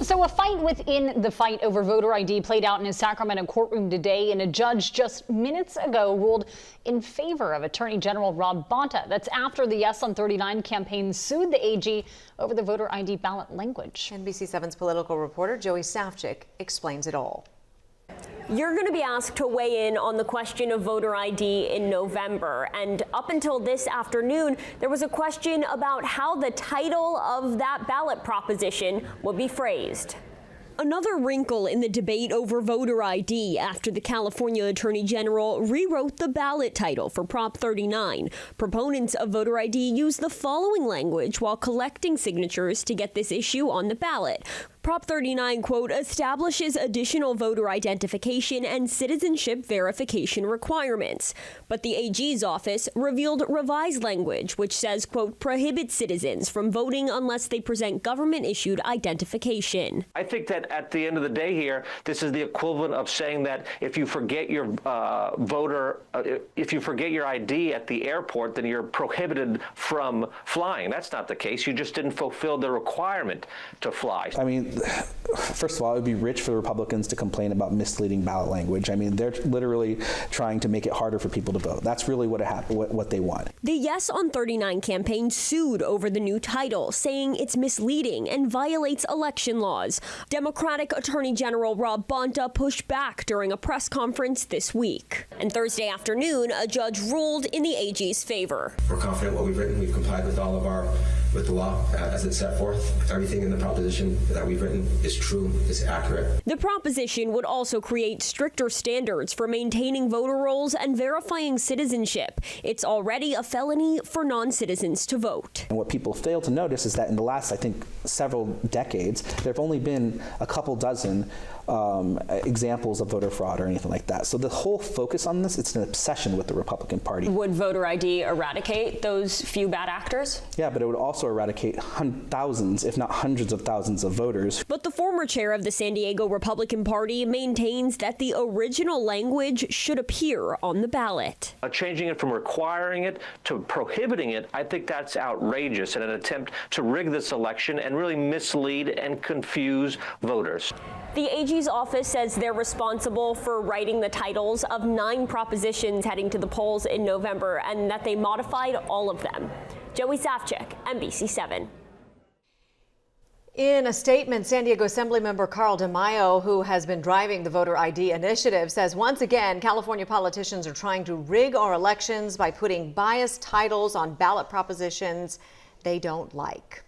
So a fight within the fight over voter ID played out in a Sacramento courtroom today, and a judge just minutes ago ruled in favor of Attorney General Bonta. That's after the Yes on 39 campaign sued the AG over the voter ID ballot language. NBC 7's political reporter Joey Safchik explains it all. You're going to be asked to weigh in on the question of voter ID in November. And up until this afternoon, there was a question about how the title of that ballot proposition would be phrased. Another wrinkle in the debate over voter ID after the California Attorney General rewrote the ballot title for Prop 39. Proponents of voter ID use the following language while collecting signatures to get this issue on the ballot. Prop 39, quote, establishes additional voter identification and citizenship verification requirements. But the AG's office revealed revised language, which says, quote, prohibits citizens from voting unless they present government-issued identification. I think that at the end of the day here, this is the equivalent of saying that if you forget your if you forget your ID at the airport, then you're prohibited from flying. That's not the case. You just didn't fulfill the requirement to fly. I mean, first of all, it would be rich for the Republicans to complain about misleading ballot language. I mean, they're literally trying to make it harder for people to vote. That's really what they want. The Yes on 39 campaign sued over the new title, saying it's misleading and violates election laws. Democratic Attorney General Bonta pushed back during a press conference this week. And Thursday afternoon, a judge ruled in the AG's favor. We're confident what we've written. We've complied with with the law as it's set forth. Everything in the proposition that we've written is true, is accurate. The proposition would also create stricter standards for maintaining voter rolls and verifying citizenship. It's already a felony for non-citizens to vote. And what people fail to notice is that in the last, I think, several decades, there have only been a couple dozen examples of voter fraud or anything like that. So the whole focus on this, it's an obsession with the Republican Party. Would voter ID eradicate those few bad actors? Yeah, but it would also eradicate thousands, if not hundreds of thousands of voters. But the former chair of the San Diego Republican Party maintains that the original language should appear on the ballot. Changing it from requiring it to prohibiting it, I think that's outrageous in an attempt to rig this election and really mislead and confuse voters. The AG's office says they're responsible for writing the titles of 9 propositions heading to the polls in November and that they modified all of them. Joey Safchik, NBC 7. In a statement, San Diego Assemblymember Carl DeMaio, who has been driving the voter ID initiative, says once again California politicians are trying to rig our elections by putting biased titles on ballot propositions they don't like.